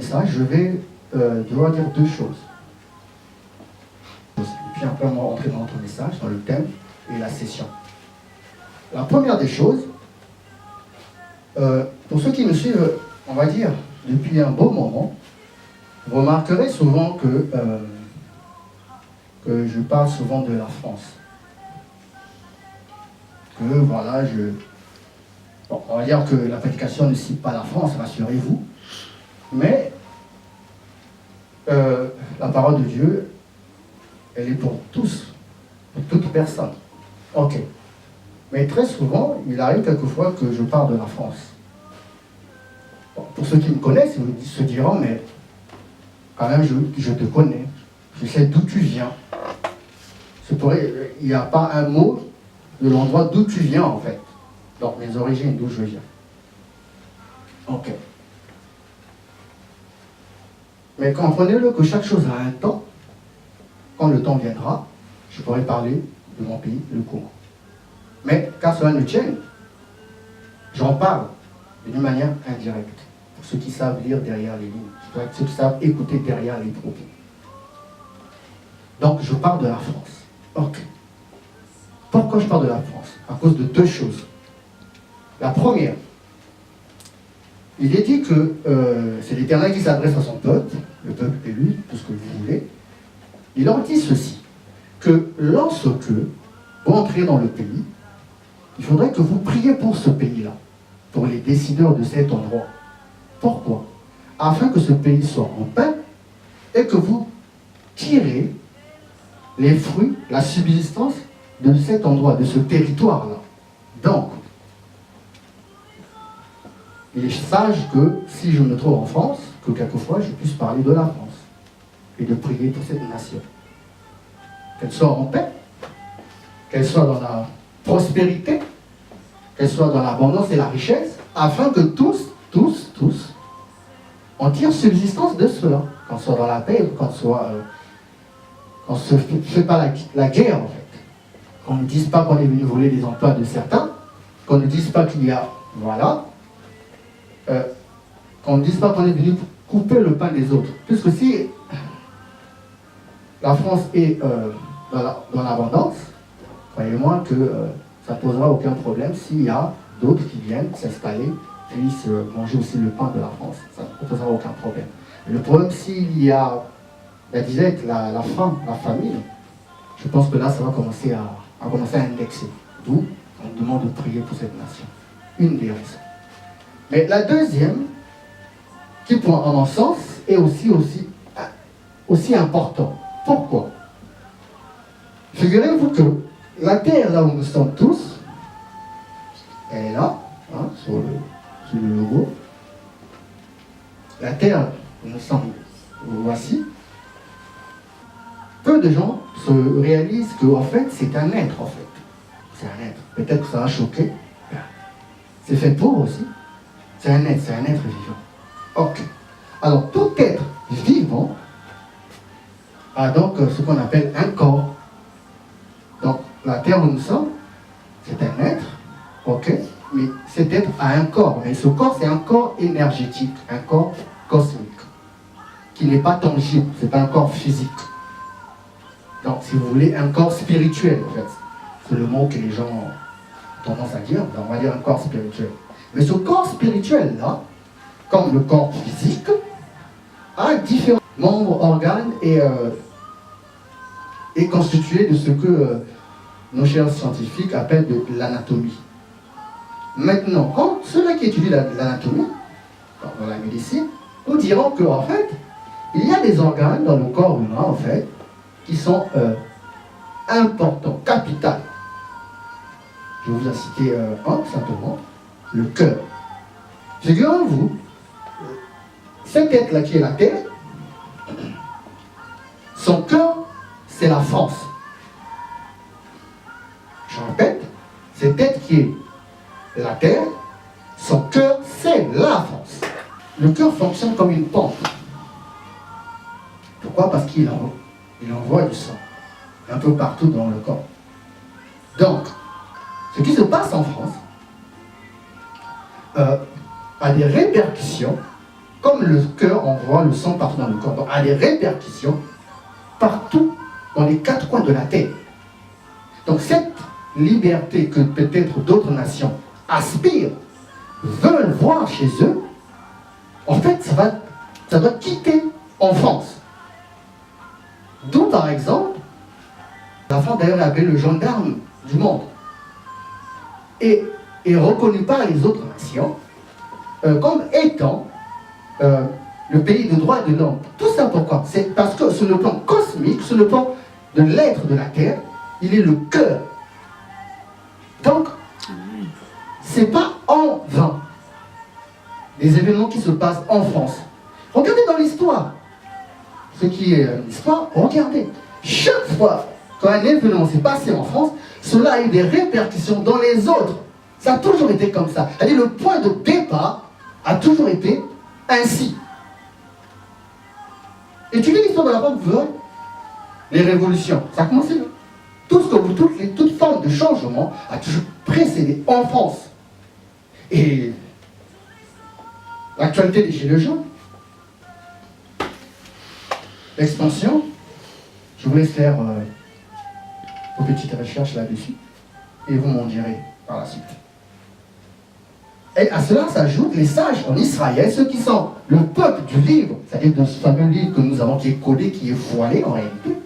message, je vais devoir dire deux choses. Et puis après, on va rentrer dans notre message, dans le thème et la session. La première des choses, pour ceux qui me suivent, on va dire, depuis un beau moment, vous remarquerez souvent que je parle souvent de la France. Que voilà, bon, on va dire que la prédication ne cite pas la France, rassurez-vous, mais la parole de Dieu, elle est pour tous, pour toute personne. Ok. Mais très souvent, il arrive quelquefois que je parle de la France. Bon, pour ceux qui me connaissent, ils se diront, mais quand même, je te connais, je sais d'où tu viens. Il n'y a pas un mot de l'endroit d'où tu viens, en fait. Donc, mes origines, d'où je viens. Ok. Mais comprenez-le que chaque chose a un temps. Quand le temps viendra, je pourrai parler de mon pays, le Congo. Mais, qu'à cela ne tienne, j'en parle d'une manière indirecte. Pour ceux qui savent lire derrière les lignes, ceux qui savent écouter derrière les propos. Donc, je parle de la France. Ok. Pourquoi je parle de la France? À cause de deux choses. La première, il est dit que c'est l'Éternel qui s'adresse à son peuple, le peuple élu, tout ce que vous voulez. Il leur dit ceci, que lorsque vous entrez dans le pays, il faudrait que vous priez pour ce pays-là, pour les décideurs de cet endroit. Pourquoi? Afin que ce pays soit en paix et que vous tirez les fruits, la subsistance de cet endroit, de ce territoire-là. Donc, il est sage que si je me trouve en France, que quelquefois je puisse parler de la France et de prier pour cette nation. Qu'elle soit en paix, qu'elle soit dans la prospérité, qu'elle soit dans l'abondance et la richesse, afin que tous, on tire subsistance de cela. Qu'on soit dans la paix, qu'on ne se fait pas la guerre, en fait. Qu'on ne dise pas qu'on est venu voler les emplois de certains, qu'on ne dise pas qu'il y a, voilà, qu'on ne dise pas qu'on est venu couper le pain des autres. Puisque si la France est dans l'abondance, croyez-moi que ça ne posera aucun problème s'il y a d'autres qui viennent s'installer, puissent manger aussi le pain de la France. Ça ne posera aucun problème. Mais le problème, s'il y a la disette, la faim, la famine, je pense que là, ça va commencer à indexer. D'où on demande de prier pour cette nation. Une des raisons. Mais la deuxième, qui pour en un sens, est aussi important. Pourquoi? Figurez-vous que la terre, là où nous sommes tous, elle est là, hein, sur le logo. La terre où nous sommes, voici. Peu de gens se réalisent qu'en fait, c'est un être, en fait. C'est un être. Peut-être que ça va choquer. C'est fait pour aussi. C'est un être vivant. Ok. Alors, tout être vivant a donc ce qu'on appelle un corps. Donc, la terre où nous sommes, c'est un être, ok, mais cet être a un corps. Mais ce corps, c'est un corps énergétique, un corps cosmique, qui n'est pas tangible, c'est pas un corps physique. Donc, si vous voulez, un corps spirituel, en fait. C'est le mot que les gens ont tendance à dire, donc on va dire un corps spirituel. Mais ce corps spirituel-là, comme le corps physique, a différents membres, organes et est constitué de ce que nos chers scientifiques appellent de l'anatomie. Maintenant, quand ceux-là qui étudient l'anatomie, dans la médecine, nous diront qu'en fait, il y a des organes dans le corps humain, en fait, qui sont importants, capitaux. Je vais vous en citer un, simplement, le cœur. Figurez-vous, cette tête-là qui est la terre, son cœur, c'est la France. Je répète, cette tête qui est la terre, son cœur, c'est la France. Le cœur fonctionne comme une pompe. Pourquoi? Parce qu'il envoie du sang un peu partout dans le corps. Donc, ce qui se passe en France a des répercussions comme le cœur envoie le sang partout dans le corps. Donc, a des répercussions partout dans les quatre coins de la terre. Donc, cette liberté que peut-être d'autres nations aspirent, veulent voir chez eux, en fait, ça doit quitter en France. D'où, par exemple, la France d'ailleurs est appelée le gendarme du monde. Et est reconnu par les autres nations comme étant le pays de droit de l'homme. Tout ça pourquoi? C'est parce que sur le plan cosmique, sur le plan de l'être de la terre, il est le cœur. Donc, c'est pas en vain les événements qui se passent en France. Regardez dans l'histoire. Ce qui est l'histoire, regardez. Chaque fois qu'un événement s'est passé en France, cela a eu des répercussions dans les autres. Ça a toujours été comme ça. C'est-à-dire le point de départ a toujours été ainsi. Étudiez l'histoire de la France, vous verrez. Les révolutions, ça a commencé là. Toute forme de changement a toujours précédé en France. Et l'actualité des Gilets jaunes, l'expansion, je vous laisse faire vos petites recherches là-dessus et vous m'en direz par la suite. Et à cela s'ajoutent les sages en Israël, ceux qui sont le peuple du livre, c'est-à-dire de ce fameux livre que nous avons, qui est codé, qui est voilé en réalité,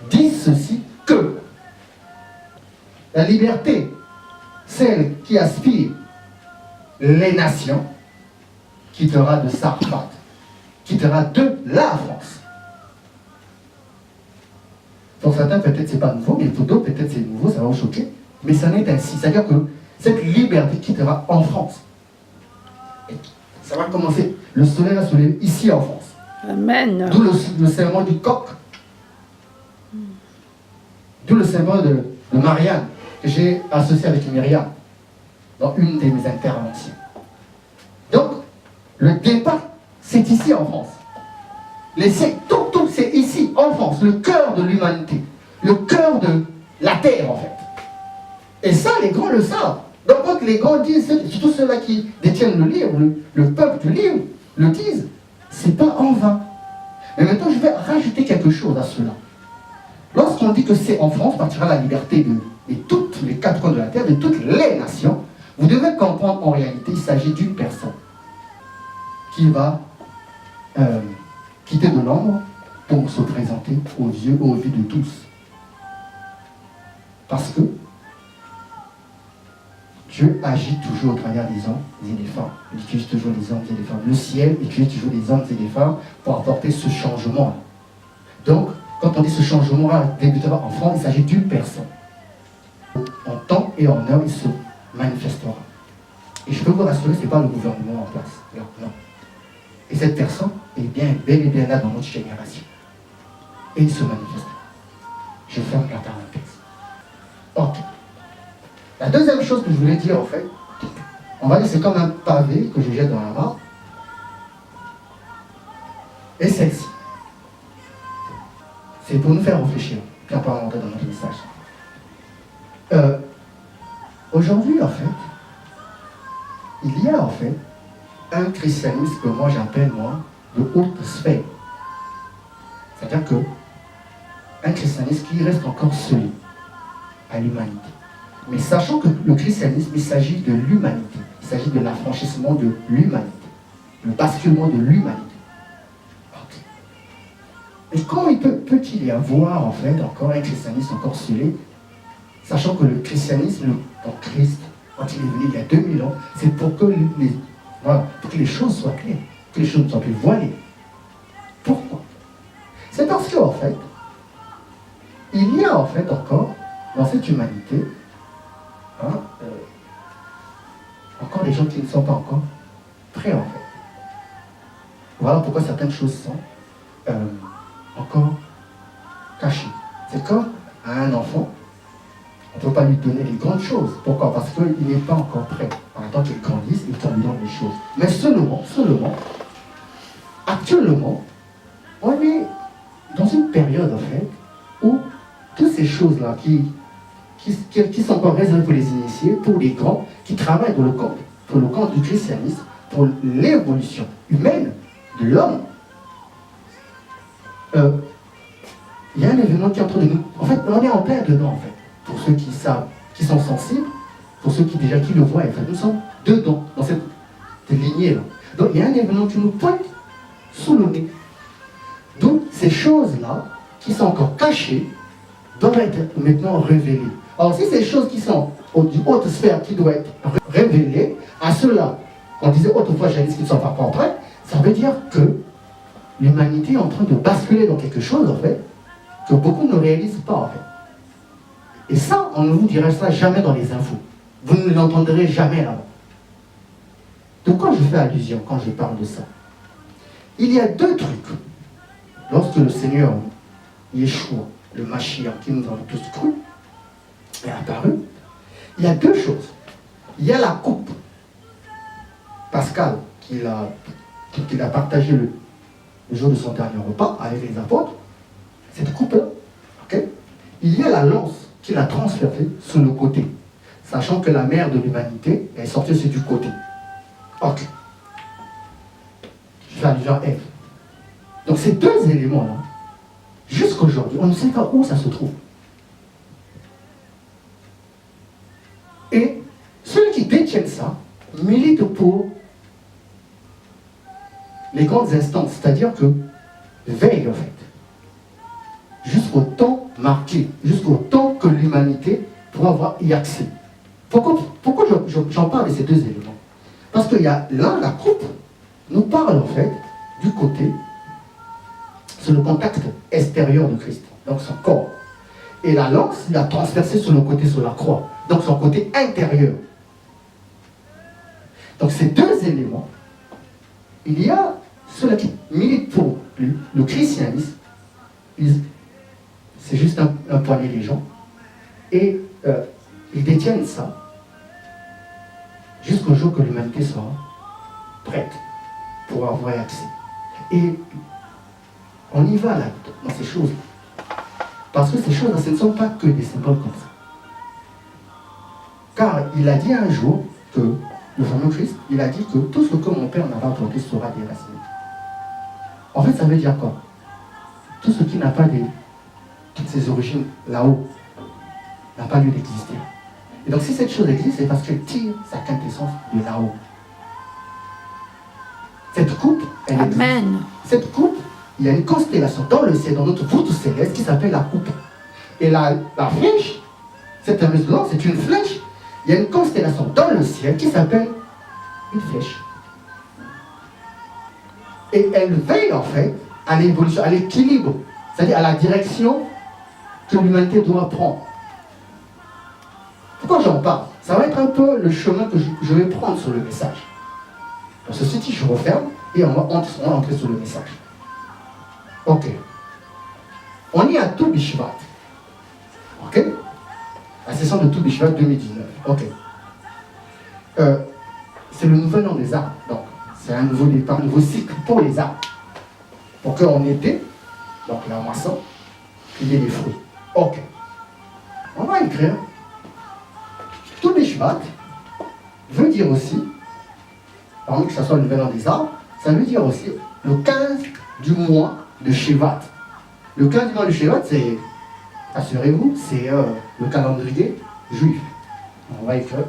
disent ceci, que la liberté, celle qui aspire les nations, quittera de Sarfat, quittera de la France. Pour certains, peut-être c'est pas nouveau, mais pour d'autres, peut-être c'est nouveau, ça va vous choquer. Mais ça n'est ainsi. C'est-à-dire que cette liberté quittera en France. Et ça va commencer. Le soleil va se lever ici en France. Amen. D'où le symbole du coq. D'où le symbole de Marianne, que j'ai associé avec Myriam dans une de mes interventions. Donc, le départ, c'est ici en France. Tout, c'est ici en France, le cœur de l'humanité, le cœur de la terre en fait. Et ça, les grands le savent. Donc, quand les grands disent, surtout ceux-là qui détiennent le livre, le peuple du livre, le disent, c'est pas en vain. Mais maintenant, je vais rajouter quelque chose à cela. Lorsqu'on dit que c'est en France, partira la liberté de toutes les quatre coins de la terre, de toutes les nations, vous devez comprendre en réalité, il s'agit d'une personne qui va quitter de l'ombre pour se présenter aux yeux, aux vues de tous. Parce que Dieu agit toujours au travers des hommes et des femmes. Il utilise toujours des hommes et des femmes. Le ciel utilise toujours des hommes et des femmes pour apporter ce changement. Donc, quand on dit ce changement débutera en France, il s'agit d'une personne. En temps et en heure, il se manifestera. Et je peux vous rassurer, ce n'est pas le gouvernement en place. Là, non. Et cette personne est bien, bel et bien là dans notre génération. Et il se manifestera. Je ferme la parenthèse. Ok. La deuxième chose que je voulais dire, en fait, on va dire c'est comme un pavé que je jette dans la mare. Et celle-ci. C'est pour nous faire réfléchir, puis on peut rentrer dans notre message. Aujourd'hui, en fait, il y a en fait un christianisme que moi j'appelle de haute sphère. C'est-à-dire que un christianisme qui reste encore seul à l'humanité. Mais sachant que le christianisme, il s'agit de l'humanité. Il s'agit de l'affranchissement de l'humanité. Le basculement de l'humanité. Okay. Et comment peut-il y avoir en fait encore un christianisme encore scellé, sachant que le christianisme, dans Christ, quand il est venu il y a 2000 ans, c'est pour que pour que les choses soient claires, que les choses ne soient plus voilées. Pourquoi? C'est parce qu'en fait, il y a en fait encore, dans cette humanité, encore des gens qui ne sont pas encore prêts en fait. Voilà pourquoi certaines choses sont encore cachées. C'est comme à un enfant, on ne peut pas lui donner les grandes choses. Pourquoi? Parce qu'il n'est pas encore prêt. En attendant qu'il grandisse, il lui donne les choses. Mais seulement, actuellement, on est dans une période en fait où toutes ces choses-là qui sont encore réservées pour les initiés, pour les grands, qui travaillent pour le compte du christianisme, pour l'évolution humaine, de l'homme, il y a un événement qui est en train de nous... En fait, on est en plein dedans, en fait. Pour ceux qui savent, qui sont sensibles, pour ceux qui déjà qui le voient, en fait, nous sommes dedans, dans cette lignée-là. Donc, il y a un événement qui nous pointe sous le nez. Donc, ces choses-là, qui sont encore cachées, doivent être maintenant révélées. Alors, si ces choses qui sont du haute sphère, qui doivent être révélées, à ceux-là, on disait autrefois, jadis, qui ne sont pas prêts, ça veut dire que l'humanité est en train de basculer dans quelque chose, en fait, que beaucoup ne réalisent pas, en fait. Et ça, on ne vous dira ça jamais dans les infos. Vous ne l'entendrez jamais là-bas. De quoi je fais allusion quand je parle de ça? Il y a deux trucs. Lorsque le Seigneur, Yeshua, le Mashiach, qui nous avons tous cru, est apparu, il y a deux choses. Il y a la coupe. Pascal, qu'il a partagé le jour de son dernier repas avec les apôtres, cette coupe-là, okay? Il y a la lance qu'il a transférée sur le côté, sachant que la mère de l'humanité est sortie sur du côté. Ok. Je fais allusion à Ève. Donc ces deux éléments-là, jusqu'aujourd'hui, on ne sait pas où ça se trouve. Et ceux qui détiennent ça militent pour les grandes instances, c'est-à-dire que veillent en fait, jusqu'au temps marqué, jusqu'au temps que l'humanité pourra avoir y accès. Pourquoi j'en parle de ces deux éléments? Parce qu'il y a là, la coupe nous parle en fait du côté, sur le contact extérieur de Christ, donc son corps. Et la lance, il a transversé sur le côté, sur la croix, donc son côté intérieur. Donc ces deux éléments, il y a ceux qui militent pour le christianisme, c'est juste un poignet de gens, et ils détiennent ça jusqu'au jour que l'humanité sera prête pour avoir accès. Et on y va là, dans ces choses. Parce que ces choses-là, ce ne sont pas que des symboles comme ça. Car il a dit un jour que, le fameux Christ, il a dit que tout ce que mon Père n'a pas apporté sera déraciné. En fait, ça veut dire quoi? Tout ce qui n'a pas toutes ses origines là-haut n'a pas lieu d'exister. Et donc si cette chose existe, c'est parce qu'elle tire sa quintessence de là-haut. Cette coupe, elle existe. Amen. Cette coupe, il y a une constellation dans le ciel, dans notre voûte céleste, qui s'appelle la coupe. Et la flèche, cette fameuse lance, c'est une flèche. Il y a une constellation dans le ciel qui s'appelle une flèche. Et elle veille en fait à l'évolution, à l'équilibre, c'est-à-dire à la direction que l'humanité doit prendre. Pourquoi j'en parle? Ça va être un peu le chemin que je vais prendre sur le message. Dans ce site, je referme et on va entrer sur le message. Ok. On est à Tu B'Shvat. Ok. La session de Tu B'Shvat 2019. Ok. C'est le nouvel an des arbres. Donc, c'est un nouveau départ, un nouveau cycle pour les arbres. Pour qu'en été, donc la moisson, il y ait des fruits. Ok. On va écrire. Tu B'Shvat veut dire aussi, parmi que ce soit le nouvel an des arbres, ça veut dire aussi le 15 du mois de Shevat. Le 15 du mois de Shevat, c'est, assurez-vous, c'est le calendrier juif. On va écrire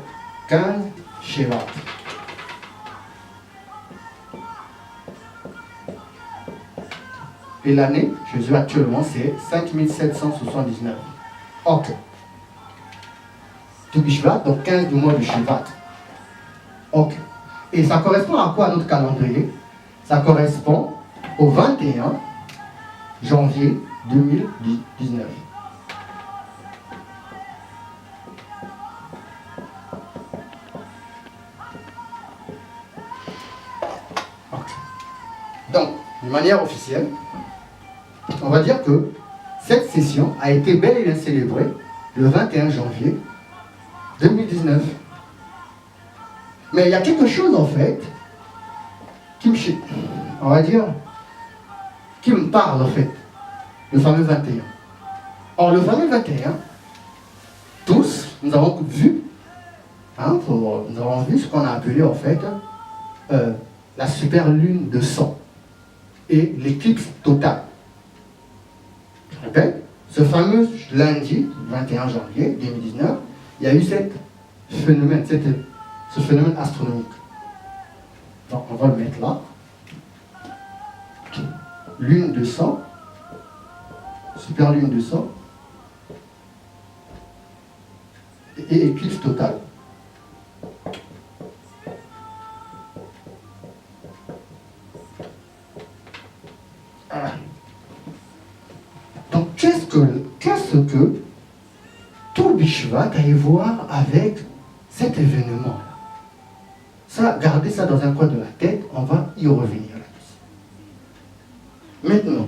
15 Shevat. Et l'année, Jésus actuellement, c'est 5779. Ok. Tu B'Shvat, donc 15 du mois de Shevat. Ok. Et ça correspond à quoi notre calendrier? Ça correspond au 21 janvier 2019. Okay. Donc, de manière officielle, on va dire que cette session a été bel et bien célébrée le 21 janvier 2019. Mais il y a quelque chose en fait qui me, on va dire, qui me parle en fait, le fameux 21. Or le fameux 21, tous, nous avons vu, nous avons vu ce qu'on a appelé en fait la super lune de sang. et l'éclipse totale. Je répète, ce fameux lundi 21 janvier 2019, il y a eu ce phénomène astronomique. Donc on va le mettre là. Lune de sang, super lune de sang, et éclipse totale. Donc qu'est-ce que tout Bishvat a à voir avec cet événement-là? Ça, gardez ça dans un coin de la tête, on va y revenir là-dessus. Maintenant,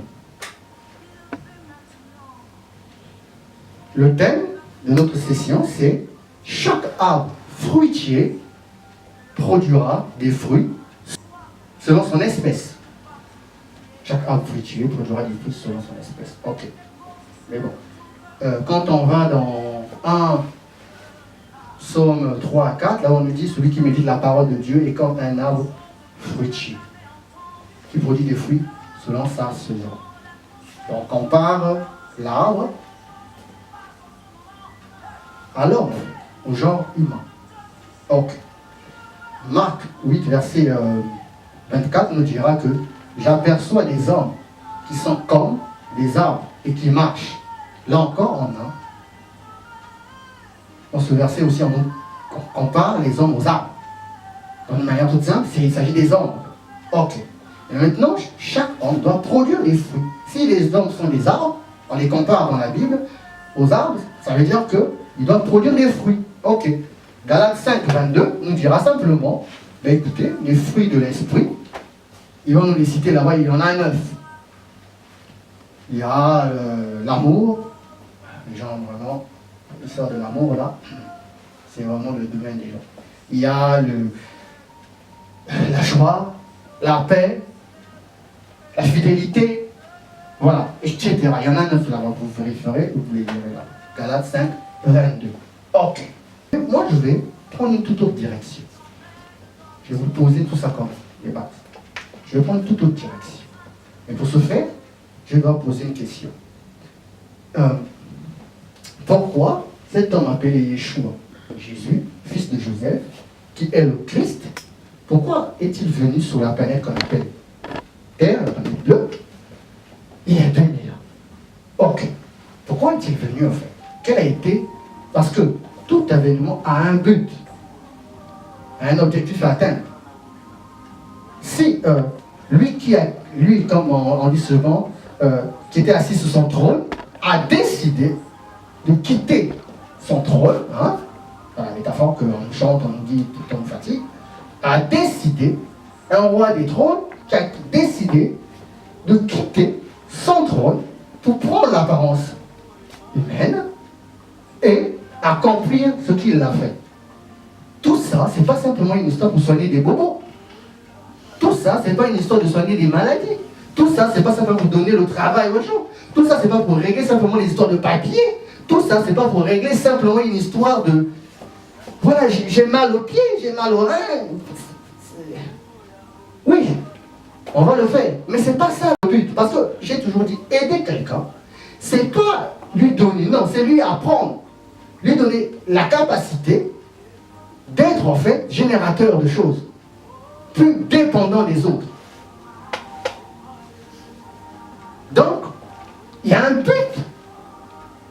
le thème de notre session, c'est chaque arbre fruitier produira des fruits selon son espèce. Chaque arbre fruitier produira des fruits selon son espèce. Ok. Mais bon, quand on va dans 1 Psaume 3 à 4, là on nous dit celui qui médite la parole de Dieu est comme un arbre fruitier qui produit des fruits selon sa saison. Donc on compare l'arbre à l'homme, au genre humain. Ok. Marc 8, verset 24 nous dira que j'aperçois des hommes qui sont comme des arbres et qui marchent. Là encore, on a, dans ce verset aussi, on compare les hommes aux arbres. D'une manière toute simple, il s'agit des hommes. Ok. Et maintenant, chaque homme doit produire des fruits. Si les hommes sont des arbres, on les compare dans la Bible aux arbres, ça veut dire qu'ils doivent produire des fruits. Ok. Galates 5, 22 nous dira simplement, ben écoutez, les fruits de l'esprit, ils vont nous les citer là-bas, il y en a 9. Il y a l'amour, les gens vraiment, l'histoire de l'amour là, c'est vraiment le domaine des gens. Il y a la joie, la paix, la fidélité, voilà, etc. Il y en a 9 là-bas, vous vérifierez, vous les lirez là. Galates 5, 22. Ok. Moi, je vais prendre une toute autre direction. Je vais vous poser tout ça comme les bases. Je vais prendre une toute autre direction. Et pour ce faire, je dois poser une question. Pourquoi cet homme appelé Yeshua, Jésus, fils de Joseph, qui est le Christ, pourquoi est-il venu sur la planète qu'on appelle Terre, la planète bleue, il y a 2000 ans? Ok. Pourquoi est-il venu en fait? Quel a été? Parce que tout événement a un but, un objectif à atteindre. Si lui, comme on dit souvent, qui était assis sur son trône, a décidé de quitter son trône, hein, dans la métaphore qu'on chante, on nous dit tout le temps fatigue, a décidé, un roi des trônes qui a décidé de quitter son trône pour prendre l'apparence humaine et accomplir ce qu'il a fait. Tout ça, c'est pas simplement une histoire pour soigner des bobos. Tout ça, c'est pas une histoire de soigner des maladies. Tout ça, c'est pas simplement pour donner le travail aux gens. Tout ça, c'est pas pour régler simplement les histoires de papier. Tout ça, c'est pas pour régler simplement une histoire de... Voilà, j'ai mal au pied, j'ai mal au rein. Oui, on va le faire. Mais c'est pas ça le but. Parce que j'ai toujours dit, aider quelqu'un, c'est pas lui donner, non, c'est lui apprendre. Lui donner la capacité d'être en fait générateur de choses, plus dépendant des autres. Donc, il y a un but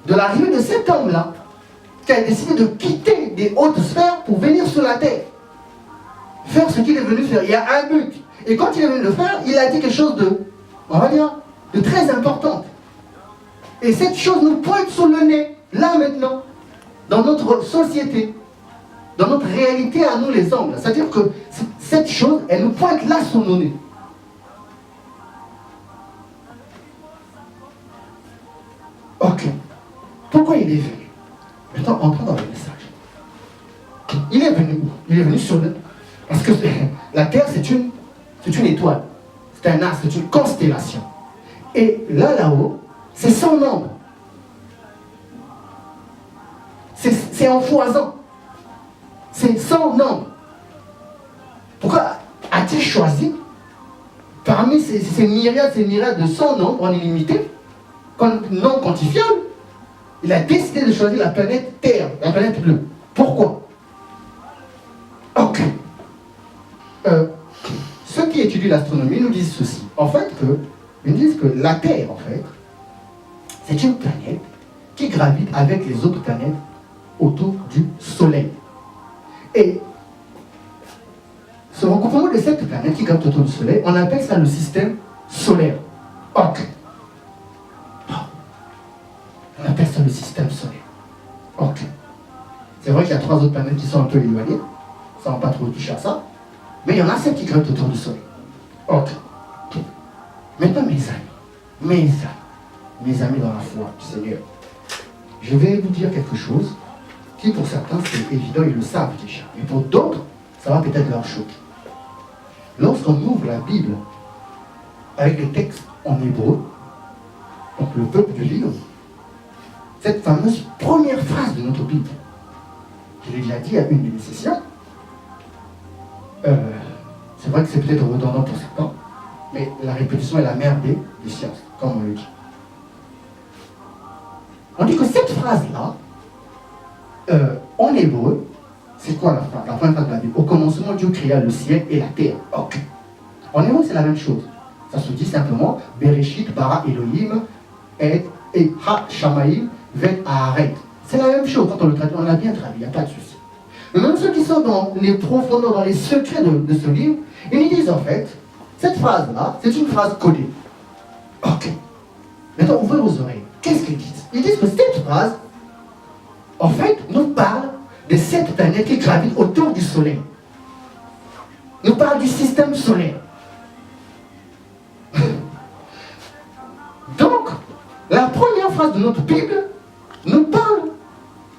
de l'arrivée de cet homme-là qui a décidé de quitter des hautes sphères pour venir sur la terre. Faire ce qu'il est venu faire. Il y a un but. Et quand il est venu le faire, il a dit quelque chose de, on va dire, de très important. Et cette chose nous pointe sur le nez, là maintenant, dans notre société, dans notre réalité à nous les hommes. C'est-à-dire que cette chose, elle nous pointe là sur nos nez. Ok. Pourquoi il est venu? Maintenant, entrons dans le message. Il est venu où? Il est venu sur le... Parce que la Terre, c'est une étoile. C'est un astre, c'est une constellation. Et là-haut, c'est sans nombre. C'est en foison. C'est sans nombre. Pourquoi a-t-il choisi parmi ces myriades de son nombre en illimité, non quantifiable, il a décidé de choisir la planète Terre, la planète bleue. Pourquoi? Ok. Ceux qui étudient l'astronomie nous disent ceci. En fait, ils disent que la Terre, en fait, c'est une planète qui gravite avec les autres planètes autour du Soleil. Et ce regroupement de cette planète qui gravitent autour du Soleil, on appelle ça le système solaire. Ok. On appelle ça le système solaire. Ok. C'est vrai qu'il y a 3 autres planètes qui sont un peu éloignées. Ça ne va pas trop toucher à ça. Mais il y en a 7 qui gravitent autour du Soleil. Ok. Maintenant, mes amis dans la foi du Seigneur, je vais vous dire quelque chose qui, pour certains, c'est évident, ils le savent déjà. Mais pour d'autres, ça va peut-être leur choquer. Lorsqu'on ouvre la Bible avec le texte en hébreu, donc le peuple du livre, cette fameuse première phrase de notre Bible, je l'ai déjà dit à une de mes sessions, c'est vrai que c'est peut-être redondant pour certains, mais la répétition est la mère des sciences, comme on le dit. On dit que cette phrase-là, en hébreu, c'est quoi la phrase? La première phrase de la Bible. Au commencement, Dieu créa le ciel et la terre. Ok. En hébreu, c'est la même chose. Ça se dit simplement Bereshit bara Elohim et ha shamaim vet haaret. C'est la même chose quand on le traduit. On l'a bien traduit, il n'y a pas de souci. Mais même ceux qui sont dans les profondeurs, dans les secrets de ce livre, ils nous disent en fait, cette phrase-là, c'est une phrase codée. Ok. Maintenant, ouvrez vos oreilles. Qu'est-ce qu'ils disent? Ils disent que cette phrase, en fait, nous parle de cette planète qui gravite autour du Soleil. Nous parle du système solaire. Donc, la première phrase de notre Bible nous parle,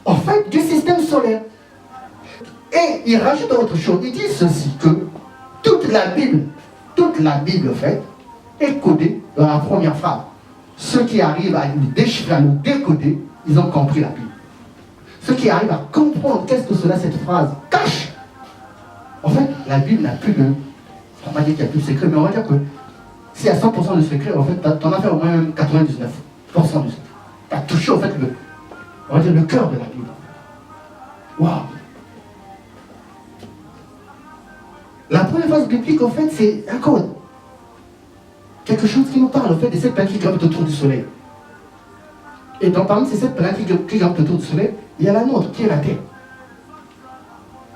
en fait, du système solaire. Et il rajoute autre chose. Il dit ceci, que toute la Bible, en fait, est codée dans la première phrase. Ceux qui arrivent à nous déchiffrer, à nous décoder, ils ont compris la Bible. Ceux qui arrivent à comprendre qu'est-ce que cela, cette phrase, cache. En fait, la Bible n'a plus de... On va dire qu'il n'y a plus de secret, mais on va dire que si à 100% de secret, en fait, tu en as fait au moins 99% du secret. Tu as touché, en fait, on va dire, le cœur de la Bible. Waouh! La première phrase biblique, en fait, c'est un code. Quelque chose qui nous parle, en fait, de cette planète qui gravite autour du Soleil. Et donc, parmi ces 7 planètes qui gravite autour du Soleil, il y a la nôtre, qui est la Terre.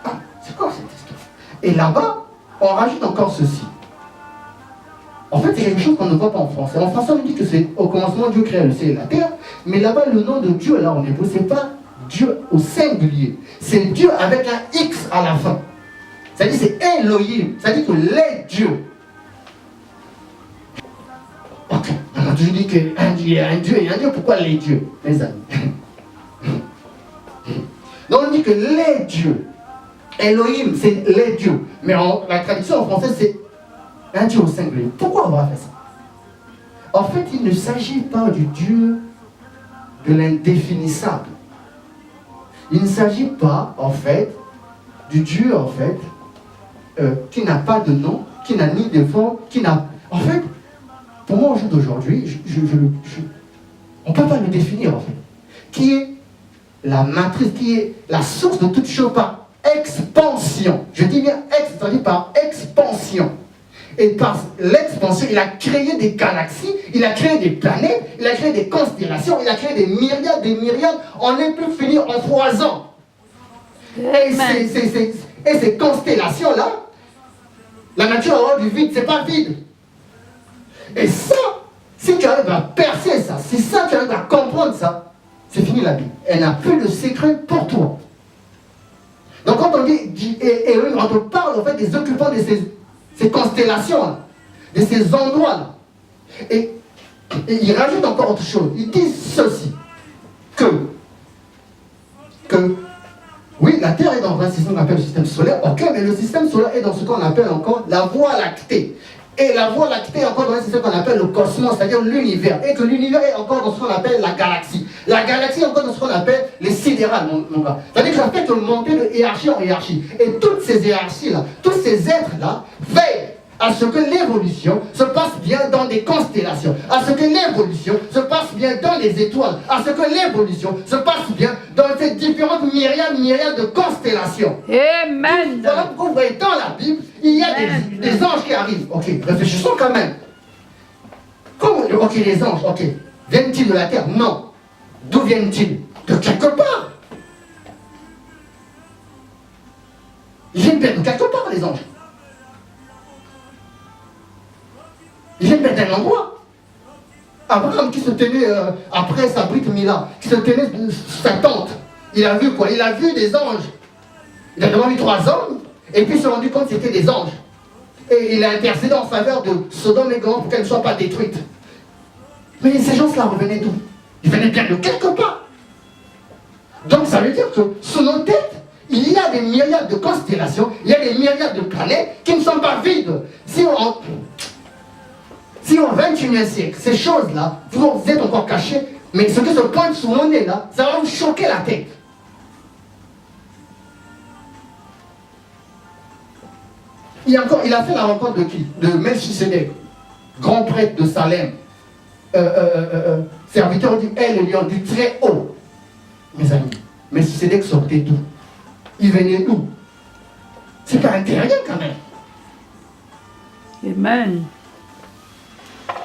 Ah, c'est quoi cette histoire? Et là-bas, on rajoute encore ceci. En fait, c'est quelque chose qu'on ne voit pas en français. En français, on dit que c'est au commencement, Dieu créa le ciel et la terre. Mais là-bas, le nom de Dieu, là, en hébreu, c'est pas Dieu au singulier. C'est Dieu avec un X à la fin. C'est-à-dire, c'est Elohim. C'est-à-dire que les dieux. Ok. Alors, je dis qu'il y a un Dieu et un Dieu. Pourquoi les dieux, mes amis? Donc, on dit que les dieux. Elohim, c'est les dieux. Mais la traduction en français, c'est un Dieu au singulier. Pourquoi on va faire ça? En fait, il ne s'agit pas du Dieu de l'indéfinissable. Il ne s'agit pas, en fait, du Dieu, en fait, qui n'a pas de nom, qui n'a ni de forme, qui n'a... En fait, pour moi, au jour d'aujourd'hui, on ne peut pas le définir, en fait. Qui est la matrice, qui est la source de toute chose par expansion. Je dis bien c'est-à-dire par expansion. Et par l'expansion, il a créé des galaxies, il a créé des planètes, il a créé des constellations, il a créé des myriades. On ne peut finir en 3 ans. Et ces constellations-là, la nature a du vide, c'est pas vide. Et ça, si tu arrives à percer ça, si ça, tu arrives à comprendre ça, c'est fini la vie. Elle n'a plus de secret pour toi. Donc quand on dit, et on te parle en fait des occupants de ces constellations-là, de ces endroits-là. Et il rajoute encore autre chose. Il dit ceci, que oui, la Terre est dans un système qu'on appelle le système solaire, ok, mais le système solaire est dans ce qu'on appelle encore la Voie lactée. Et la Voie lactée est encore dans un système qu'on appelle le cosmos, c'est-à-dire l'univers. Et que l'univers est encore dans ce qu'on appelle la galaxie. La galaxie est encore dans ce qu'on appelle les sidérales, mon gars. C'est-à-dire que ça fait que monter de hiérarchie en hiérarchie. Et toutes ces hiérarchies-là, tous ces êtres-là, veillent à ce que l'évolution se passe bien dans des constellations, à ce que l'évolution se passe bien dans les étoiles, à ce que l'évolution se passe bien dans ces différentes myriades de constellations. Amen. Voilà pourquoi vous voyez dans la Bible, il y a des anges qui arrivent. Ok, réfléchissons quand même. Comment, ok, les anges, ok, viennent-ils de la terre? Non. D'où viennent-ils? De quelque part. Ils viennent bien de quelque part, les anges. Ils viennent bien d'un endroit. Abraham qui se tenait après sa Brit Mila, qui se tenait sous sa tente, il a vu quoi? Il a vu des anges. Il a demandé 3 hommes, et puis il s'est rendu compte que c'était des anges. Et il a intercédé en faveur de Sodome et Gomorrhe pour qu'elles ne soient pas détruites. Mais ces gens-là revenaient d'où? Ils venaient bien de quelque part. Donc ça veut dire que sous nos têtes, il y a des myriades de constellations, il y a des myriades de planètes qui ne sont pas vides. Si au XXIe siècle, ces choses-là, vous êtes encore cachés, mais ce qui se pointe sous nos nez là, ça va vous choquer la tête. Il a fait la rencontre de qui? De Melchisedec, grand prêtre de Salem, serviteur du Lion, du très haut. Mes amis, Melchisedec sortait d'où? Il venait d'où? C'est pas un terrien quand même. Amen.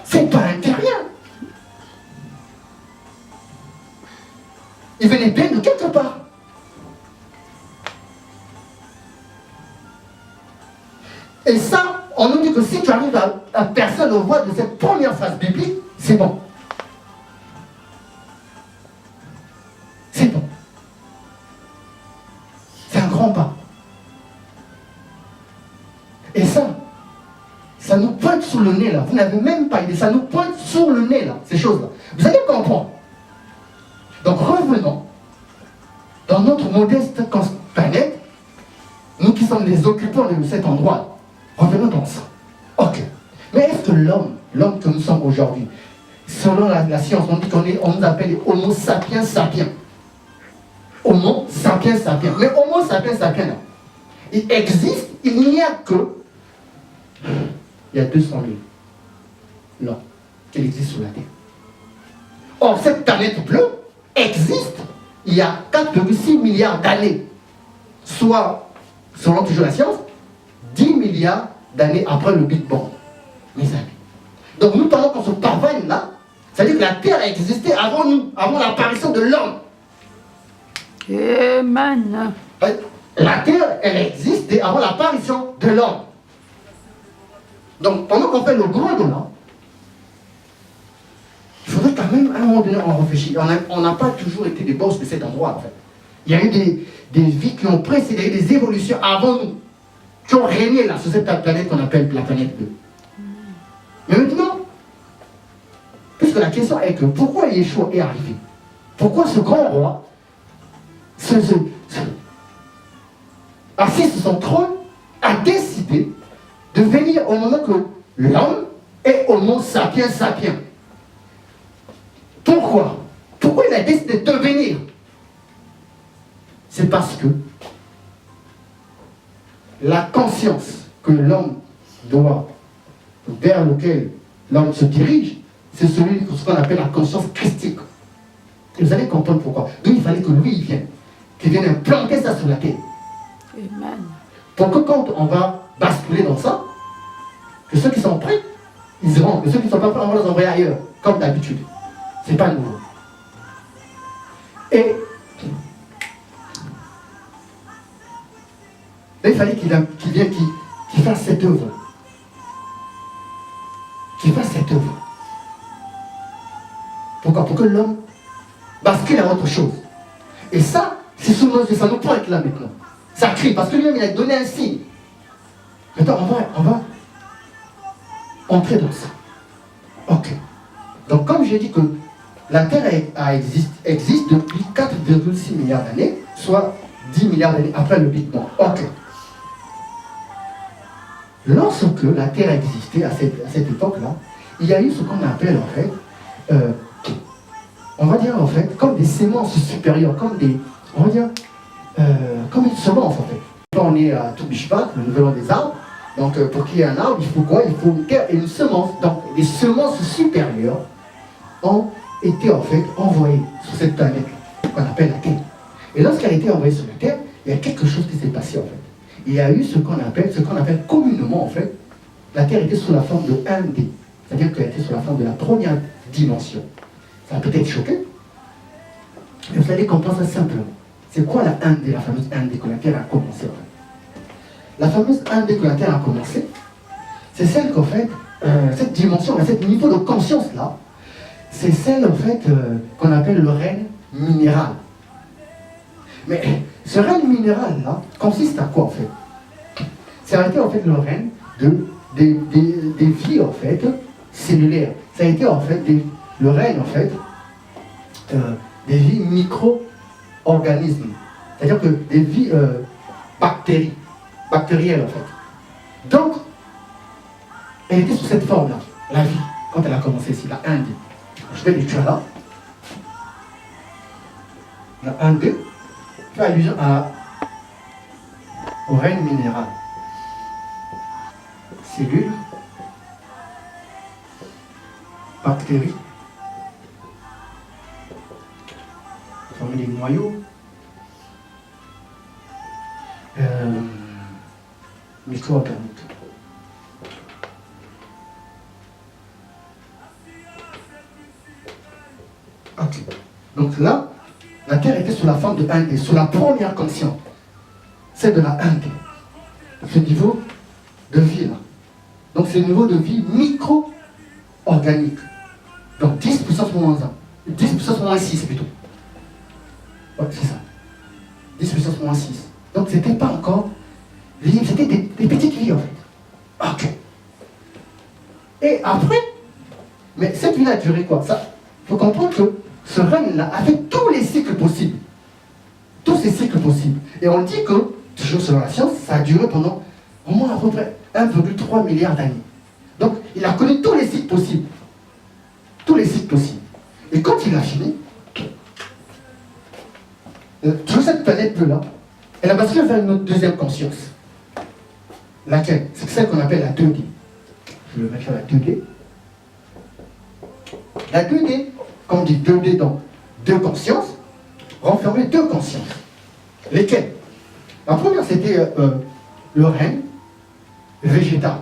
C'est pas un terrien. Il venait bien de quelque part. Et ça, on nous dit que si tu arrives à percer le voile de cette première phrase biblique, c'est bon. C'est bon. C'est un grand pas. Et ça nous pointe sous le nez là. Vous n'avez même pas idée. Ça nous pointe sur le nez là, ces choses-là. Vous allez comprendre. Donc revenons dans notre modeste planète, nous qui sommes les occupants de cet endroit. Revenons dans ça. Ok. Mais est-ce que l'homme que nous sommes aujourd'hui, selon la science, on dit on nous appelle les Homo sapiens sapiens. Homo sapiens sapiens. Mais Homo sapiens sapiens, là, il existe, il n'y a que. Il y a 200 000 l'homme qui existe sur la Terre. Or, cette planète bleue existe il y a 4,6 milliards d'années. Soit, selon toujours la science, 10 milliards d'années après le Big Bang, mes amis. Donc nous, pendant qu'on se parvient là, c'est-à-dire que la Terre a existé avant nous, avant l'apparition de l'homme. Amen. La Terre, elle existait avant l'apparition de l'homme. Donc pendant qu'on fait le gros de l'homme, il faudrait quand même, à un moment donné, on réfléchit. On n'a pas toujours été des boss de cet endroit, en fait. Il y a eu des vies qui ont précédé, des évolutions avant nous, qui ont régné là, sur cette planète qu'on appelle la planète bleue. Mais maintenant, puisque la question est que pourquoi Yeshua est arrivé? Pourquoi ce grand roi assis sur son trône a décidé de venir au moment que l'homme est Homo sapiens sapiens? Pourquoi? Pourquoi il a décidé de venir? C'est parce que la conscience que l'homme doit, vers lequel l'homme se dirige, c'est ce qu'on appelle la conscience christique. Et vous allez comprendre pourquoi. Donc il fallait que lui, qu'il vienne implanter ça sur la terre. Amen. Pour que quand on va basculer dans ça, que ceux qui sont prêts, ils iront. Que ceux qui ne sont pas prêts, on va les envoyer ailleurs, comme d'habitude. C'est pas nouveau. Et là, il fallait qu'il vienne, qu'il fasse cette œuvre. Qu'il fasse cette œuvre. Pourquoi? Pour que l'homme bascule à autre chose. Et ça, c'est sous nos yeux, ça nous pointe là maintenant. Ça crie, parce que lui-même, il a donné un signe. Maintenant, on va entrer dans ça. Ok. Donc, comme j'ai dit que la Terre existe depuis 4,6 milliards d'années, soit 10 milliards d'années après le Big Bang. Ok. Lorsque la Terre existait à cette époque-là, il y a eu ce qu'on appelle en fait, on va dire en fait, comme des semences supérieures, comme des, on va dire, comme une semence en fait. Quand on est à Toubishvat, le nouvel an des arbres, Donc pour qu'il y ait un arbre, il faut quoi? Il faut une terre et une semence. Donc les semences supérieures ont été en fait envoyées sur cette planète qu'on appelle la Terre. Et lorsqu'elle a été envoyée sur la Terre, il y a quelque chose qui s'est passé en fait. Il y a eu ce qu'on appelle communément en fait, la Terre était sous la forme de 1D. C'est-à-dire qu'elle était sous la forme de la première dimension. Ça a peut-être choqué, mais vous allez comprendre ça simplement. C'est quoi la 1D, la fameuse 1D que la Terre a commencé en fait? La fameuse 1D que la Terre a commencé, c'est celle qu'en fait, cette dimension, ce niveau de conscience-là, c'est celle en fait qu'on appelle le règne minéral. Mais ce règne minéral-là consiste à quoi en fait? Ça a été en fait le règne des vies en fait cellulaires. Ça a été en fait le règne en fait des vies micro-organismes. C'est-à-dire que des vies bactérielles en fait. Donc, elle était sous cette forme-là, la vie, quand elle a commencé ici, la 1D. Je vais l'écrire là. La 1D fait allusion au règne minéral. Cellules, bactéries, former des noyaux, micro-organiques. Ok. Donc là, la Terre était sous la forme de 1D, sous la première conscience. C'est de la 1D. Ce niveau de vie là. Donc c'est le niveau de vie micro-organique. Donc 10 puissance moins 1. 10 puissance moins 6 plutôt. Ouais, c'est ça. 10 puissance moins 6. Donc c'était pas encore vie, c'était des petites vies en fait. Ok. Et après, mais cette vie-là a duré quoi? Ça, il faut comprendre que ce règne-là a fait tous les cycles possibles. Tous ces cycles possibles. Et on dit que, toujours selon la science, ça a duré pendant au moins à peu près 1,3 milliard d'années. Donc, il a connu tous les cycles possibles. Tous les cycles possibles. Et quand il a fini, toujours cette planète bleue-là, elle a basculé vers une autre deuxième conscience. Laquelle? C'est celle qu'on appelle la 2D. Je vais mettre la 2D. La 2D, comme on dit 2D donc deux consciences, renfermait deux consciences. Lesquelles? La première, c'était le règne végétal.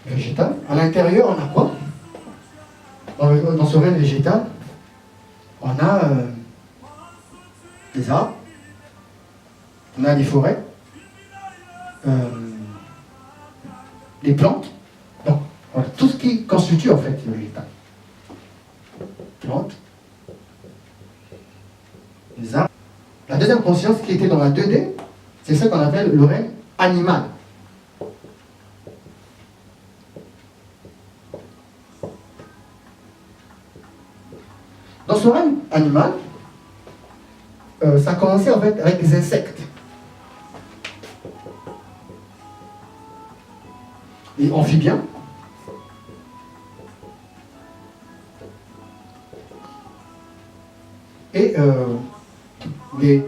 Végétal. À l'intérieur, on a quoi? Dans ce règne végétal, on a des arbres, on a des forêts, des plantes, donc voilà, tout ce qui constitue en fait le végétal. Plantes, les arbres. La deuxième conscience qui était dans la 2D, c'est ce qu'on appelle le règne animal. Dans ce règne animal, ça a commencé en fait avec des insectes. Et amphibiens. Et les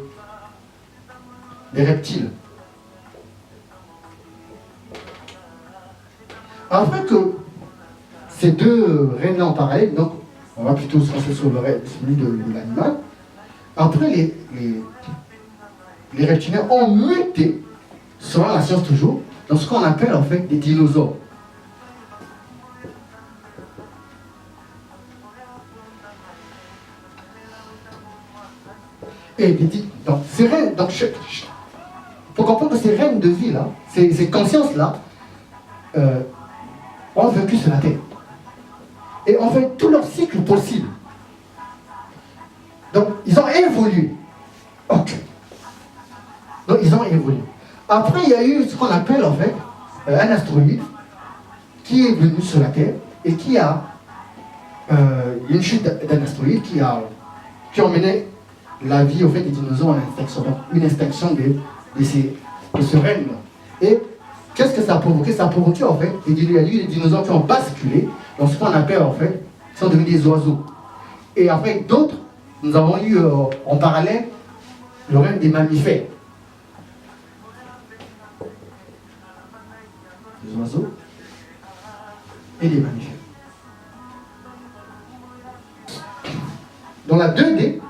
reptiles. Après que ces deux règnes-là en parallèle, donc on va plutôt se concentrer sur celui de l'animal. Après, les reptiliens ont muté, selon la science toujours, dans ce qu'on appelle en fait des dinosaures. Et donc, ces règnes, donc, faut comprendre que ces règnes de vie là, ces consciences-là, ont vécu sur la Terre. Et ont fait tout leur cycle possible. Donc, ils ont évolué. Ok. Donc, ils ont évolué. Après, il y a eu ce qu'on appelle, en fait, un astéroïde qui est venu sur la Terre et qui a... une chute d'un astéroïde qui a emmené la vie, au fait, des dinosaures en extinction. Donc, une extinction de ce règne-là. Et qu'est-ce que ça a provoqué? Ça a provoqué, en fait, il y a eu des dinosaures qui ont basculé dans ce qu'on appelle, en fait, sont devenus des oiseaux. Et après, d'autres nous avons eu en parallèle le règne des mammifères. Des oiseaux et des mammifères. Dans la 2D,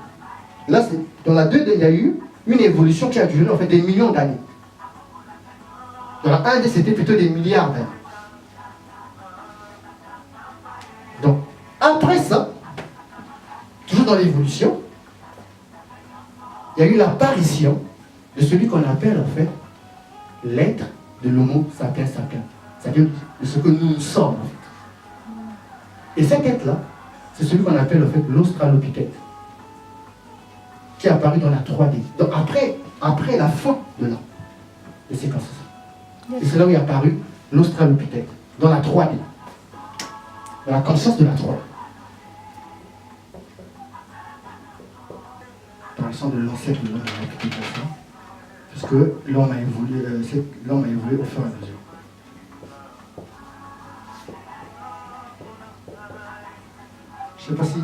dans la 2D, il y a eu une évolution qui a duré en fait des millions d'années. Dans la 1D, c'était plutôt des milliards d'années. Donc, après ça, toujours dans l'évolution, il y a eu l'apparition de celui qu'on appelle en fait l'être de l'homo sapiens sapiens. C'est-à-dire de ce que nous sommes. En fait. Et cet être-là, c'est celui qu'on appelle en fait l'australopithèque, qui est apparu dans la 3D. Donc après la fin de séquence. Et c'est là où est apparu l'australopithèque, dans la 3D. Dans la conscience de la 3D. Dans le sens de l'ancêtre de l'homme, parce que l'homme a évolué au fur et à mesure. Je ne sais pas si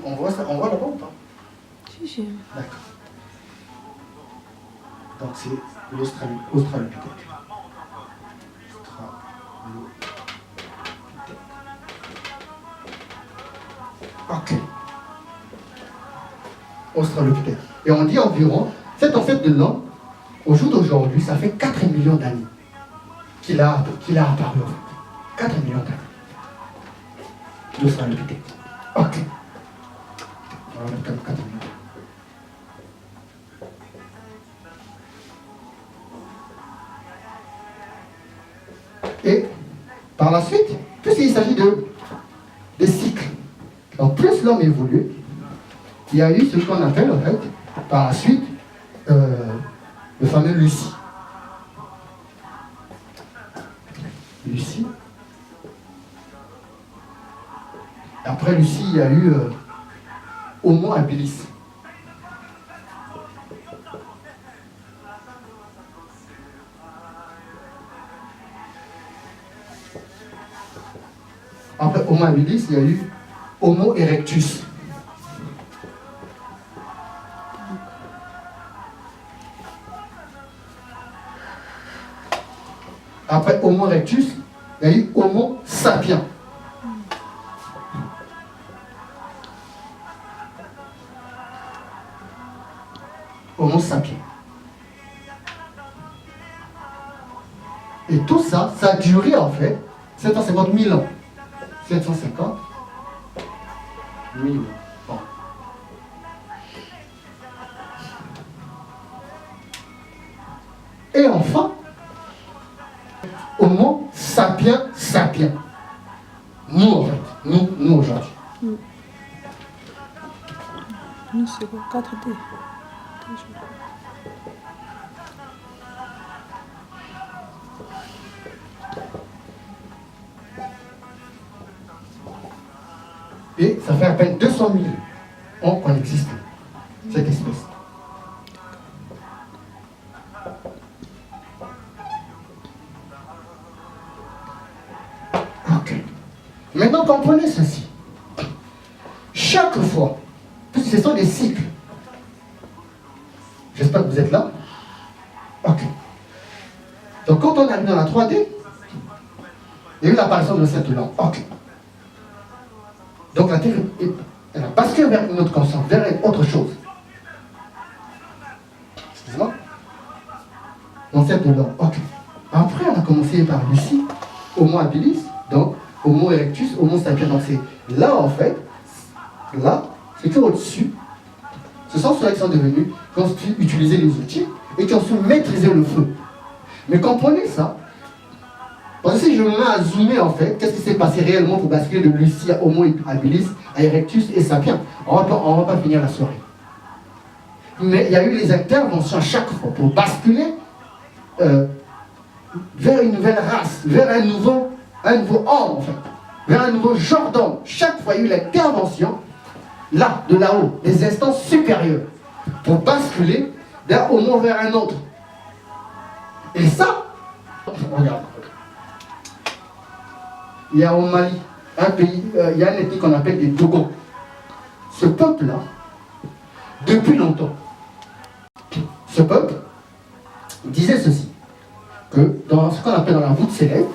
on voit ça, on voit là-bas ou pas? Si. D'accord. Donc c'est l'australopithèque. Ok. Australopithèque. Et on dit environ, cet ancêtre de l'homme, au jour d'aujourd'hui, ça fait 4 millions d'années qu'il a apparu en fait. 4 millions d'années. L'australopithèque. Ok. On va mettre 4 millions. Et par la suite, puisqu'il s'agit de cycles, donc plus l'homme évolue, il y a eu ce qu'on appelle en fait, par la suite, le fameux Lucie. Lucie. Après Lucie, il y a eu Homo habilis. Après Homo habilis, il y a eu Homo erectus. Après Homo erectus, il y a eu Homo sapiens. Homo sapiens. Et tout ça, ça a duré en fait 750 000 ans. 750 000 ans. Et enfin, Homo sapiens sapiens. Nous en fait, nous aujourd'hui. Nous c'est quoi 4D. Et ça fait à peine 200 000 ans qu'on existe, cette espèce. Ok. Maintenant, comprenez ceci. Chaque fois, puisque ce sont des cycles, j'espère que vous êtes là. Ok. Donc, quand on arrive dans la 3D, il y a eu l'apparition de cette langue. Ok. Donc la Terre, elle a basculé vers une autre conscience, vers autre chose. Excusez-moi. L'ancêtre de l'homme. Ok. Après, on a commencé par Lucie, Homo habilis, donc Homo erectus, Homo sapiens. Donc c'est là, en fait, là, c'est qu'au-dessus, ce sont ceux qui sont devenus, qui ont su utiliser les outils et qui ont su maîtriser le feu. Mais comprenez ça. Parce que si je me mets à zoomer, en fait, qu'est-ce qui s'est passé réellement pour basculer de Lucie à Homo habilis, à Erectus et Sapiens? On va pas finir la soirée. Mais il y a eu les interventions à chaque fois pour basculer vers une nouvelle race, vers un nouveau homme, en fait, vers un nouveau genre d'homme. Chaque fois, il y a eu l'intervention, là, de là-haut, des instances supérieures, pour basculer d'un homo vers un autre. Et ça, regarde. Il y a au Mali, un pays, il y a une ethnie qu'on appelle des Dogons. ce peuple-là, depuis longtemps, ce peuple disait ceci, que dans ce qu'on appelle dans la voûte céleste,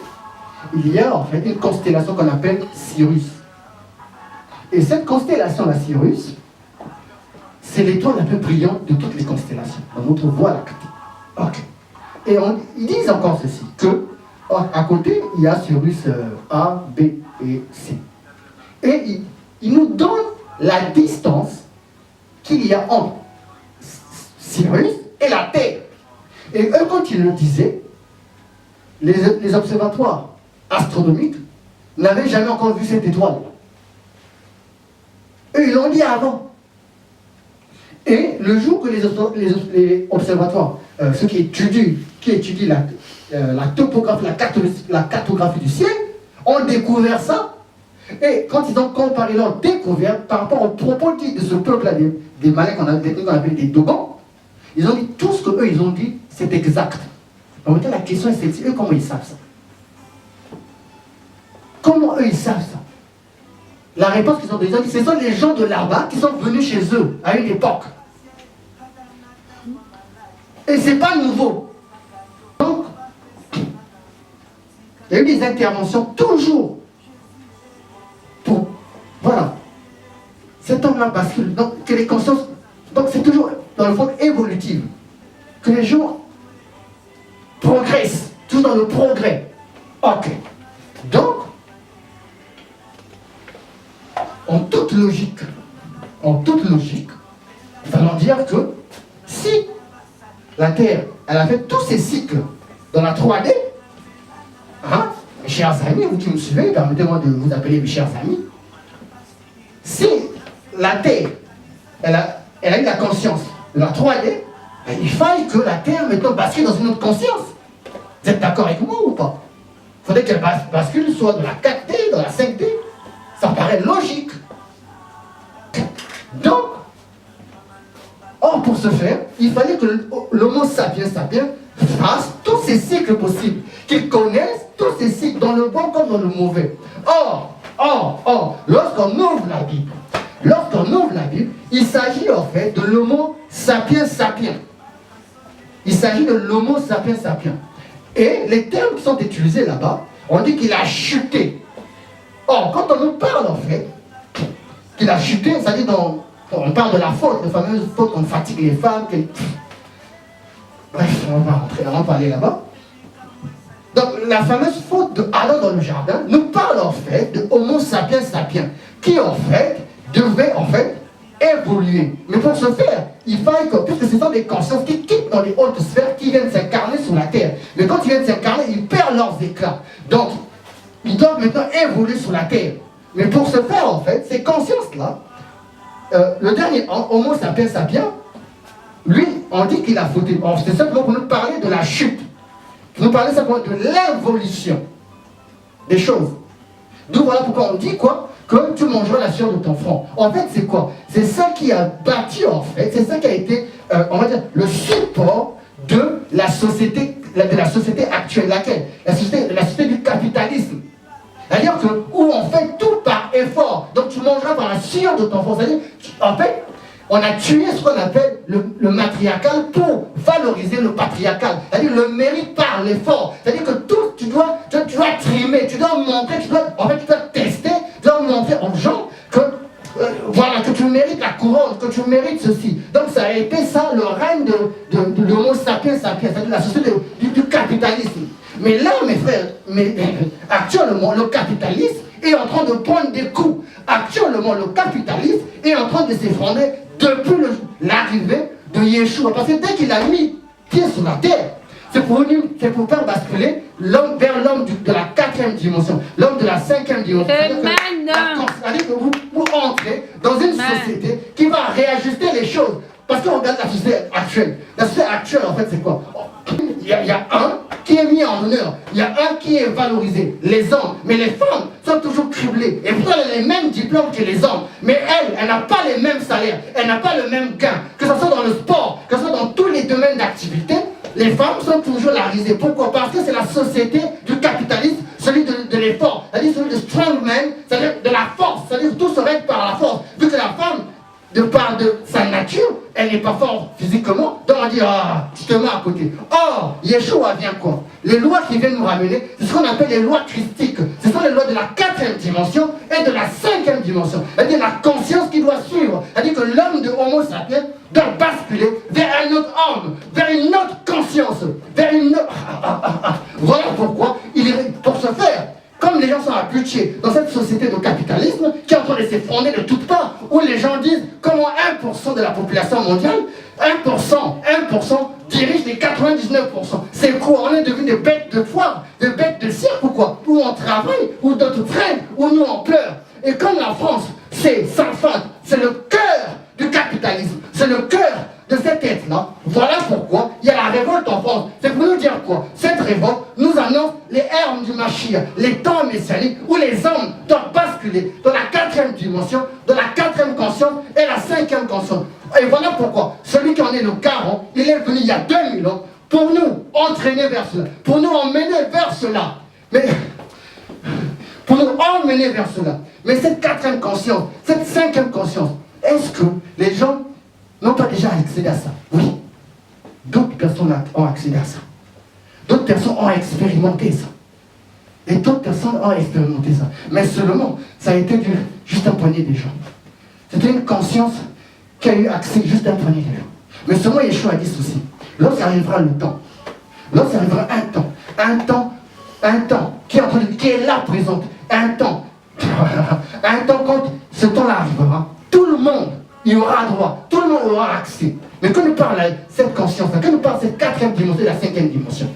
il y a en fait une constellation qu'on appelle Sirius. Et cette constellation, la Sirius, c'est l'étoile la plus brillante de toutes les constellations, dans notre voie lactée. Ok. Et ils disent encore ceci, que à côté, il y a Sirius A, B et C. Et ils nous donnent la distance qu'il y a entre Sirius et la Terre. Et eux, quand ils le disaient, les observatoires astronomiques n'avaient jamais encore vu cette étoile. Eux, ils l'ont dit avant. Et le jour que les observatoires, ceux qui étudient la topographie, la cartographie du ciel, ont découvert ça. Et quand ils ont comparé leur découverte par rapport aux propos de ce peuple-là, des Malais qu'on appelle des Dogons, ils ont dit tout ce qu'eux, ils ont dit, c'est exact. En même temps, la question est celle-ci, eux, comment ils savent ça? Comment eux, ils savent ça? La réponse qu'ils ont déjà dit, ce sont les gens de là-bas qui sont venus chez eux à une époque. Et ce n'est pas nouveau. Donc, il y a eu des interventions toujours pour, voilà, cet homme-là bascule. Donc, que les consciences, donc c'est toujours dans le fond évolutif, que les gens progressent, toujours dans le progrès. Ok. Donc, en toute logique, nous allons dire que si la Terre, elle a fait tous ses cycles dans la 3D, hein, mes chers amis, vous qui me suivez, permettez-moi de vous appeler mes chers amis, si la Terre, elle a eu la conscience de la 3D, ben, il faille que la Terre maintenant bascule dans une autre conscience. Vous êtes d'accord avec moi ou pas? Il faudrait qu'elle bascule soit dans la 4D, dans la 5D. Ça paraît logique. Donc, or pour ce faire, il fallait que l'homo sapiens sapiens fasse tous ces cycles possibles, qu'il connaisse tous ces cycles, dans le bon comme dans le mauvais. Or, lorsqu'on ouvre la Bible, il s'agit en fait de l'homo sapiens sapiens. Il s'agit de l'homo sapiens sapiens. Et les termes qui sont utilisés là-bas, on dit qu'il a chuté. Or, quand on nous parle en fait, qu'il a chuté, c'est-à-dire on parle de la faute, la fameuse faute qu'on fatigue les femmes. Bref, on va parler là-bas. Donc, la fameuse faute de Adam dans le jardin nous parle en fait de Homo sapiens sapiens, qui en fait devait en fait évoluer. Mais pour ce faire, il fallait que, puisque ce sont des consciences qui quittent dans les hautes sphères, qui viennent s'incarner sur la terre. Mais quand ils viennent s'incarner, ils perdent leurs éclats. Donc, ils doivent maintenant évoluer sur la terre. Mais pour ce faire, en fait, ces consciences-là, le dernier, Homo sapiens sapiens, lui, on dit qu'il a fauté. C'est simplement pour nous parler de la chute. Pour nous parler simplement de l'évolution des choses. D'où voilà pourquoi on dit quoi? Que tu mangeras la sueur de ton front. En fait, c'est quoi? C'est ça qui a bâti, en fait, c'est ça qui a été, on va dire, le support de la société actuelle. Laquelle? La société du capitalisme. C'est-à-dire que, où on fait tout par effort. Donc tu mangeras par la sueur de ton front. C'est-à-dire, en fait, on a tué ce qu'on appelle le matriarcal pour valoriser le patriarcal. C'est-à-dire le mérite par l'effort. C'est-à-dire que tout, tu dois trimer, tu dois montrer, tu dois tester, tu dois montrer aux gens que, voilà, que tu mérites la couronne, que tu mérites ceci. Donc ça a été ça, le règne de l'homo sapiens sapiens, c'est-à-dire la société du capitalisme. Mais là, mes frères, actuellement, le capitalisme est en train de prendre des coups. Actuellement, le capitalisme est en train de s'effondrer depuis l'arrivée de Yeshua. Parce que dès qu'il a mis pied sur la terre, c'est pour faire basculer l'homme vers l'homme de la 4e dimension, l'homme de la 5e dimension. C'est-à-dire que vous entrez dans une société qui va réajuster les choses. Parce qu'on regarde la société actuelle. La société actuelle, en fait, c'est quoi? Il y a un qui est mis en honneur, il y a un qui est valorisé, les hommes. Mais les femmes sont toujours criblées. Et pourtant, elle a les mêmes diplômes que les hommes. Mais elle n'a pas les mêmes salaires, elle n'a pas le même gain. Que ce soit dans le sport, que ce soit dans tous les domaines d'activité, les femmes sont toujours la risée. Pourquoi? Parce que c'est la société du capitalisme, celui de l'effort, c'est-à-dire celui de strongman, c'est-à-dire de la force, c'est-à-dire tout se règle par la force. Vu que la femme de par de sa nature, elle n'est pas forte physiquement, donc on dit, ah, tu te mets à côté. Or, Yeshua vient quoi? Les lois qui viennent nous ramener, c'est ce qu'on appelle les lois christiques. Ce sont les lois de la 4e dimension et de la 5e dimension. C'est-à-dire la conscience qui doit suivre. C'est-à-dire que l'homme de Homo sapiens doit basculer vers un autre homme, vers une autre conscience, vers une autre... Voilà pourquoi, pour ce faire, comme les gens sont habitués dans cette société de capitalisme qui est en train de s'effondrer de toutes parts, où les gens disent comment 1% de la population mondiale, 1% dirige les 99%. C'est quoi? On est devenus des bêtes de foire, des bêtes de cirque ou quoi? Où on travaille, où d'autres traînent, où nous on pleure. Et comme la France, c'est sans fin, c'est le cœur du capitalisme, c'est le cœur de cette être-là. Voilà pourquoi il y a la révolte en France. C'est pour nous dire quoi? Cette révolte nous annonce les hermes du Mashiach, les temps messianiques où les hommes doivent basculer dans la 4e dimension, dans la 4e conscience et la 5e conscience. Et voilà pourquoi celui qui en est le garant, il est venu il y a 2000 ans pour nous entraîner vers cela, pour nous emmener vers cela. Mais pour nous emmener vers cela. Mais cette 4e conscience, cette 5e conscience, est-ce que les gens n'ont pas déjà accédé à ça? Oui. D'autres personnes ont accédé à ça. D'autres personnes ont expérimenté ça. Et d'autres personnes ont expérimenté ça. Mais seulement, ça a été juste un poignet de gens. C'était une conscience qui a eu accès juste à un poignet de gens. Mais seulement Yeshua a dit ceci. Lorsqu'arrivera le temps, lorsqu'arrivera un temps qui est là présent, un temps quand ce temps-là arrivera, tout le monde y aura droit, tout le monde aura accès. Mais quand nous parlons de cette conscience-là, quand nous parlons de cette 4e dimension et la 5e dimension,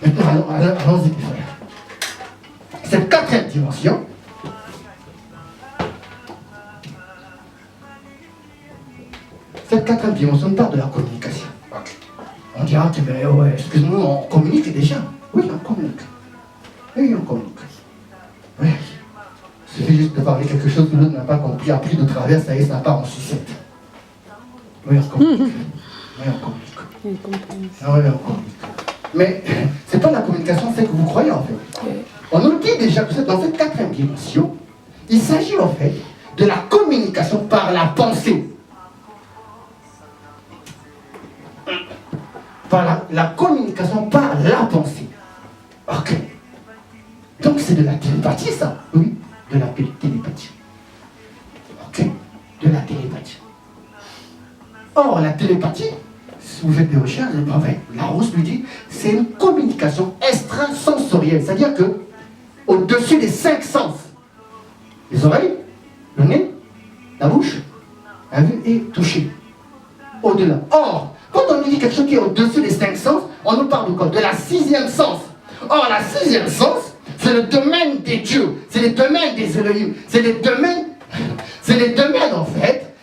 maintenant allons-y, frères. Cette 4e dimension, nous parle de la communication. On dira que, ouais, excuse-nous, on communique déjà. Oui, on communique. Oui, on communique. Oui. Il suffit juste de parler quelque chose que l'autre n'a pas compris, a pris de travers, ça y est, ça part en sucette. Oui, on communique. Oui, on communique. Ah oui, on communique. Mais c'est pas la communication, c'est que vous croyez en fait. On nous dit déjà que dans cette 4e dimension, il s'agit en fait de la communication par la pensée. Par la communication par la pensée. Ok. Donc c'est de la télépathie ça. Oui, de la télépathie. Ok. De la télépathie. Or, la télépathie, si vous faites des recherches, Larousse lui dit, c'est une communication extrasensorielle. C'est-à-dire que, au-dessus des 5 sens, les oreilles, le nez, la bouche, la vue et toucher. Au-delà. Or, quand on nous dit quelque chose qui est au-dessus des 5 sens, on nous parle de quoi? De la 6e sens. Or, la 6e sens, c'est le domaine des dieux, c'est le domaine des Elohim, c'est les domaines en fait,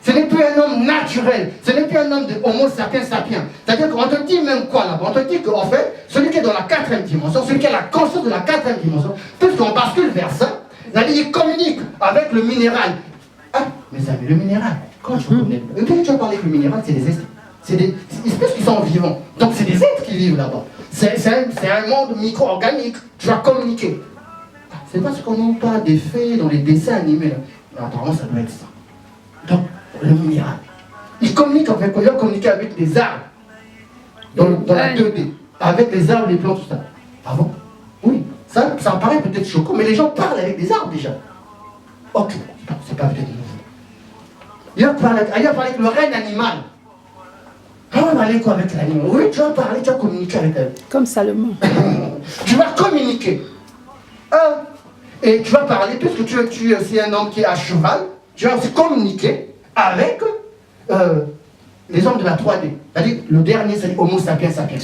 ce n'est plus un homme naturel, ce n'est plus un homme de Homo sapiens sapiens. C'est-à-dire qu'on te dit même quoi là-bas? On te dit qu'en fait, celui qui est dans la 4e dimension, celui qui a la conscience de la 4e dimension, puisqu'on bascule vers ça, il communique avec le minéral. Ah, mes amis, le minéral, quand tu reconnais, quand tu vas parler que le minéral, c'est des êtres. C'est des espèces qui sont vivants. Donc c'est des êtres qui vivent là-bas. C'est un monde micro-organique. Tu vas communiquer. C'est parce qu'on n'a pas des faits dans les dessins animés. Là. Apparemment, ça doit être ça. Donc, le minéral. Il communique avec des arbres. Dans la 2D. Avec les arbres, les plantes, tout ça. Ah bon? Oui. Ça paraît peut-être choquant, mais les gens parlent avec des arbres déjà. Ok. C'est pas peut-être nouveau. Il va parler avec le règne animal. On va parler quoi avec l'animal? Oui, tu vas parler, tu vas communiquer avec elle. Comme Salomon. Tu vas communiquer. Et tu vas parler, puisque tu es aussi un homme qui est à cheval, tu vas aussi communiquer avec les hommes de la 3D. C'est-à-dire, le dernier, c'est Homo sapiens sapiens.